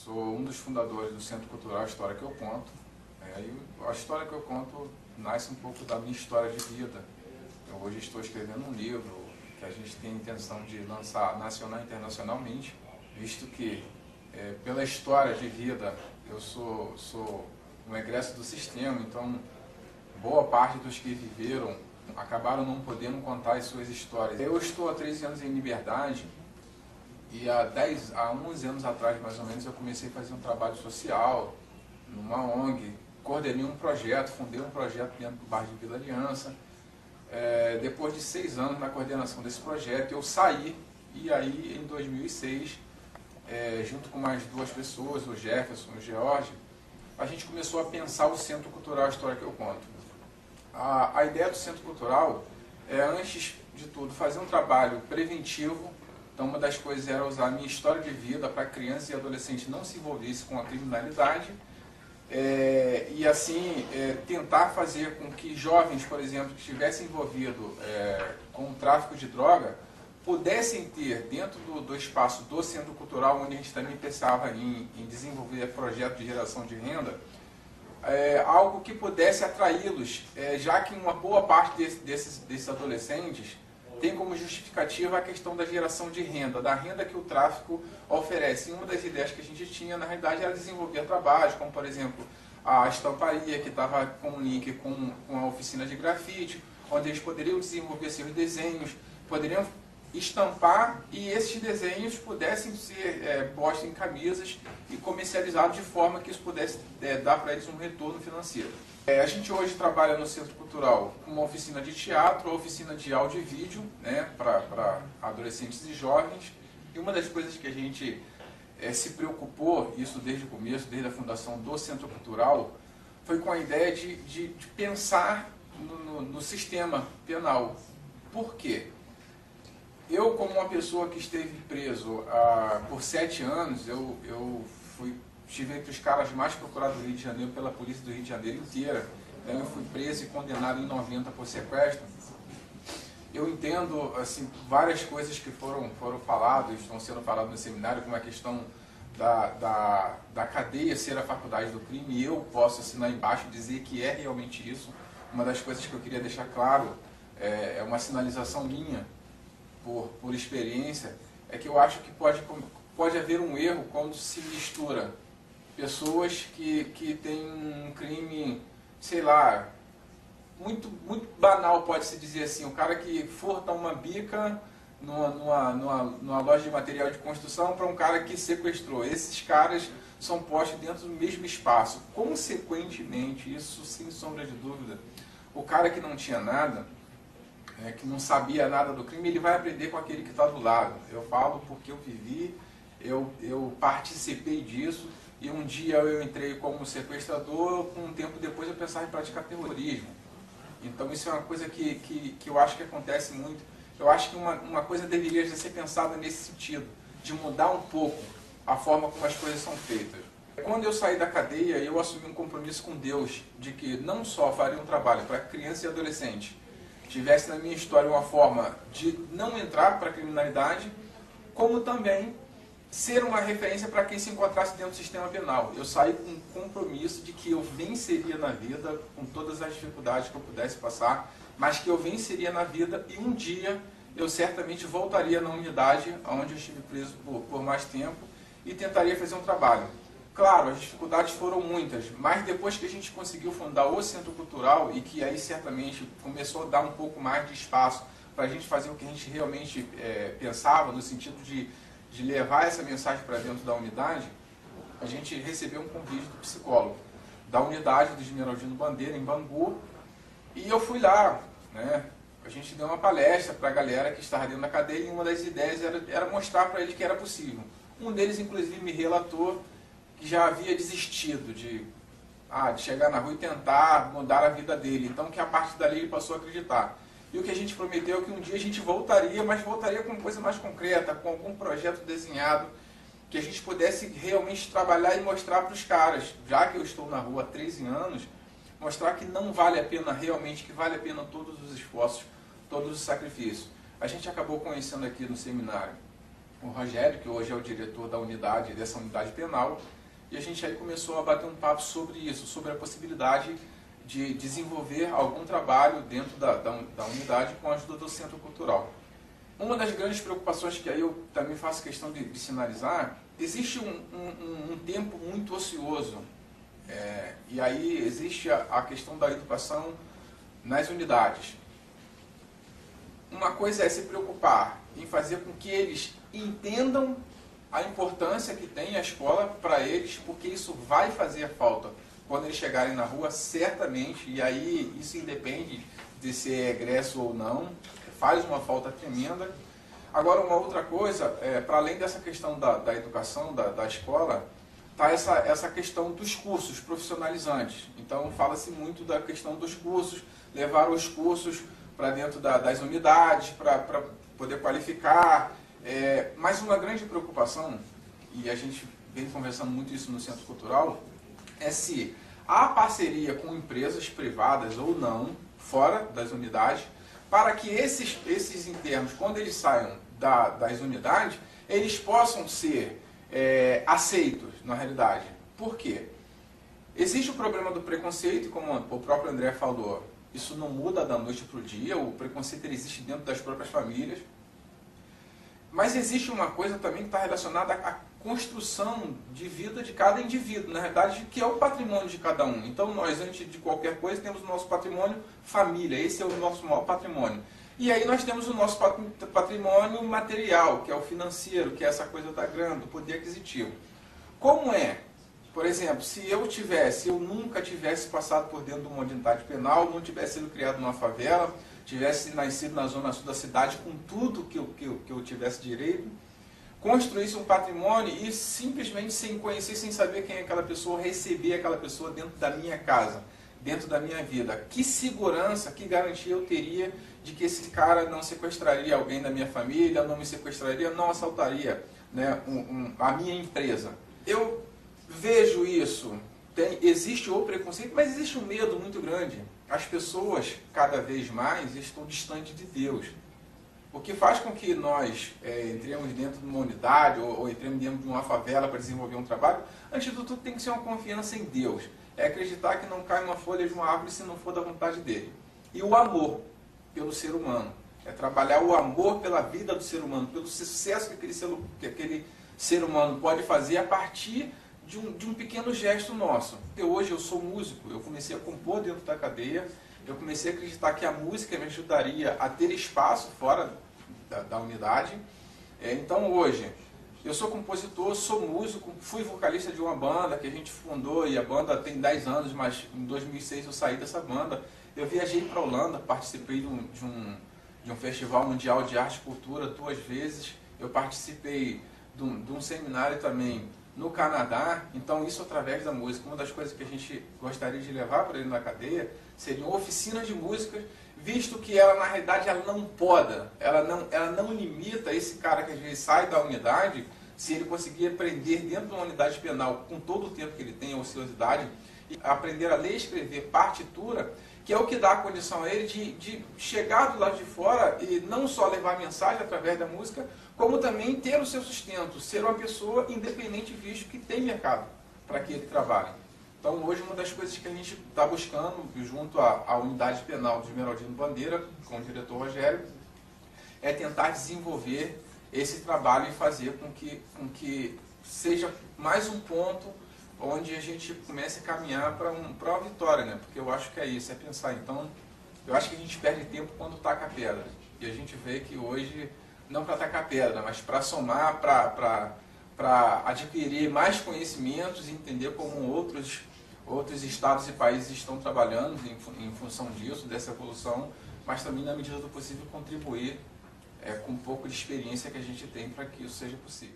Sou um dos fundadores do Centro Cultural História que eu Conto. A história que eu conto nasce um pouco da minha história de vida. Eu hoje estou escrevendo um livro que a gente tem a intenção de lançar nacional e internacionalmente, visto que, pela história de vida, eu sou um egresso do sistema, então boa parte dos que viveram acabaram não podendo contar as suas histórias. Eu estou há 13 anos em liberdade e há 11 anos atrás, mais ou menos, eu comecei a fazer um trabalho social numa ONG, coordenei um projeto, fundei um projeto dentro do bairro de Vila Aliança. Depois de 6 anos na coordenação desse projeto, eu saí e aí em 2006, junto com mais 2 pessoas, o Jefferson e o George, a gente começou a pensar o Centro Cultural História que eu Conto. A ideia do Centro Cultural é, antes de tudo, fazer um trabalho preventivo. Então, uma das coisas era usar a minha história de vida para que crianças e adolescentes não se envolvessem com a criminalidade. E assim, tentar fazer com que jovens, por exemplo, que estivessem envolvidos com o tráfico de droga, pudessem ter, dentro do espaço do Centro Cultural, onde a gente também pensava em desenvolver projetos de geração de renda, algo que pudesse atraí-los, já que uma boa parte desses adolescentes tem como justificativa a questão da geração de renda, da renda que o tráfico oferece. E uma das ideias que a gente tinha, na realidade, era desenvolver trabalhos, como, por exemplo, a estamparia, que estava com um link com a oficina de grafite, onde eles poderiam desenvolver seus desenhos, poderiam estampar e esses desenhos pudessem ser postos em camisas e comercializados de forma que isso pudesse dar para eles um retorno financeiro. A gente hoje trabalha no Centro Cultural com uma oficina de teatro, oficina de áudio e vídeo, né, para adolescentes e jovens. E uma das coisas que a gente se preocupou, isso desde o começo, desde a fundação do Centro Cultural, foi com a ideia de pensar no sistema penal. Por quê? Eu, como uma pessoa que esteve preso por 7 anos, eu estive entre os caras mais procurados do Rio de Janeiro pela polícia do Rio de Janeiro inteira. Então, eu fui preso e condenado em 90 por sequestro. Eu entendo assim, várias coisas que foram faladas, estão sendo faladas no seminário, como a questão da cadeia ser a faculdade do crime, e eu posso assinar embaixo e dizer que é realmente isso. Uma das coisas que eu queria deixar claro, é uma sinalização minha, por experiência, é que eu acho que pode haver um erro quando se mistura pessoas que têm um crime, sei lá, muito banal, pode-se dizer assim, o cara que furta uma bica numa loja de material de construção para um cara que sequestrou. Esses caras são postos dentro do mesmo espaço. Consequentemente, isso sem sombra de dúvida, o cara que não tinha nada, que não sabia nada do crime, ele vai aprender com aquele que está do lado. Eu falo porque eu vivi, eu participei disso, e um dia eu entrei como sequestrador, um tempo depois eu pensava em praticar terrorismo. Então isso é uma coisa que eu acho que acontece muito. Eu acho que uma coisa deveria ser pensada nesse sentido, de mudar um pouco a forma como as coisas são feitas. Quando eu saí da cadeia, eu assumi um compromisso com Deus, de que não só faria um trabalho para criança e adolescente, tivesse na minha história uma forma de não entrar para a criminalidade, como também ser uma referência para quem se encontrasse dentro do sistema penal. Eu saí com um compromisso de que eu venceria na vida, com todas as dificuldades que eu pudesse passar, mas que eu venceria na vida e um dia eu certamente voltaria na unidade onde eu estive preso por mais tempo e tentaria fazer um trabalho. Claro, as dificuldades foram muitas, mas depois que a gente conseguiu fundar o Centro Cultural e que aí certamente começou a dar um pouco mais de espaço para a gente fazer o que a gente realmente pensava, no sentido de levar essa mensagem para dentro da unidade, a gente recebeu um convite do psicólogo da unidade do Generaldino Bandeira, em Bangu, e eu fui lá, né? A gente deu uma palestra para a galera que estava dentro da cadeia, e uma das ideias era mostrar para eles que era possível. Um deles, inclusive, me relatou que já havia desistido de chegar na rua e tentar mudar a vida dele. Então, que a partir dali ele passou a acreditar. E o que a gente prometeu é que um dia a gente voltaria, mas voltaria com coisa mais concreta, com algum projeto desenhado, que a gente pudesse realmente trabalhar e mostrar para os caras, já que eu estou na rua há 13 anos, mostrar que não vale a pena realmente, que vale a pena todos os esforços, todos os sacrifícios. A gente acabou conhecendo aqui no seminário o Rogério, que hoje é o diretor da unidade, dessa unidade penal, e a gente aí começou a bater um papo sobre isso, sobre a possibilidade de desenvolver algum trabalho dentro da unidade com a ajuda do Centro Cultural. Uma das grandes preocupações que aí eu também faço questão de sinalizar, existe um tempo muito ocioso, e aí existe a questão da educação nas unidades. Uma coisa é se preocupar em fazer com que eles entendam a importância que tem a escola para eles, porque isso vai fazer falta quando eles chegarem na rua, certamente, e aí isso independe de ser egresso ou não, faz uma falta tremenda. Agora, uma outra coisa, para além dessa questão da educação, da escola, está essa questão dos cursos profissionalizantes. Então, fala-se muito da questão dos cursos, levar os cursos para dentro das unidades, para poder qualificar. Mas uma grande preocupação, e a gente vem conversando muito isso no Centro Cultural, é se há parceria com empresas privadas ou não, fora das unidades, para que esses internos, quando eles saiam das unidades, eles possam ser aceitos, na realidade. Por quê? Existe o problema do preconceito, como o próprio André falou, isso não muda da noite para o dia, o preconceito existe dentro das próprias famílias. Mas existe uma coisa também que está relacionada à construção de vida de cada indivíduo, na verdade, que é o patrimônio de cada um. Então nós, antes de qualquer coisa, temos o nosso patrimônio família, esse é o nosso maior patrimônio. E aí nós temos o nosso patrimônio material, que é o financeiro, que é essa coisa da grana, do poder aquisitivo. Como é? Por exemplo, se eu nunca tivesse passado por dentro de uma unidade penal, não tivesse sido criado numa favela, tivesse nascido na zona sul da cidade com tudo que eu tivesse direito, construísse um patrimônio e simplesmente sem conhecer, sem saber quem é aquela pessoa, receber aquela pessoa dentro da minha casa, dentro da minha vida. Que segurança, que garantia eu teria de que esse cara não sequestraria alguém da minha família, não me sequestraria, não assaltaria, né, a minha empresa? Eu vejo isso, existe o preconceito, mas existe um medo muito grande. As pessoas, cada vez mais, estão distantes de Deus. O que faz com que nós entremos dentro de uma unidade ou entremos dentro de uma favela para desenvolver um trabalho, antes de tudo tem que ser uma confiança em Deus. É acreditar que não cai uma folha de uma árvore se não for da vontade dele. E o amor pelo ser humano. É trabalhar o amor pela vida do ser humano, pelo sucesso que aquele ser humano pode fazer a partir de um pequeno gesto nosso. Hoje eu sou músico, eu comecei a compor dentro da cadeia, eu comecei a acreditar que a música me ajudaria a ter espaço fora da unidade. Então hoje, eu sou compositor, sou músico, fui vocalista de uma banda que a gente fundou, e a banda tem 10 anos, mas em 2006 eu saí dessa banda. Eu viajei para a Holanda, participei de um festival mundial de arte e cultura 2 vezes, eu participei de um seminário também no Canadá. Então isso através da música. Uma das coisas que a gente gostaria de levar para ele na cadeia seriam oficinas de música, visto que ela na realidade ela não poda, ela não limita esse cara que às vezes sai da unidade, se ele conseguir aprender dentro de uma unidade penal com todo o tempo que ele tem, a ociosidade, e aprender a ler e escrever partitura, que é o que dá a condição a ele de chegar do lado de fora e não só levar mensagem através da música, como também ter o seu sustento, ser uma pessoa independente, visto que tem mercado para que ele trabalhe. Então hoje uma das coisas que a gente está buscando, junto à unidade penal de Esmeraldino Bandeira, com o diretor Rogério, é tentar desenvolver esse trabalho e fazer com que seja mais um ponto onde a gente comece a caminhar para uma vitória, né? Porque eu acho que é isso, é pensar. Então, eu acho que a gente perde tempo quando taca a pedra. E a gente vê que hoje, não para tacar a pedra, mas para somar, para adquirir mais conhecimentos e entender como outros estados e países estão trabalhando em função disso, dessa evolução, mas também, na medida do possível, contribuir com um pouco de experiência que a gente tem para que isso seja possível.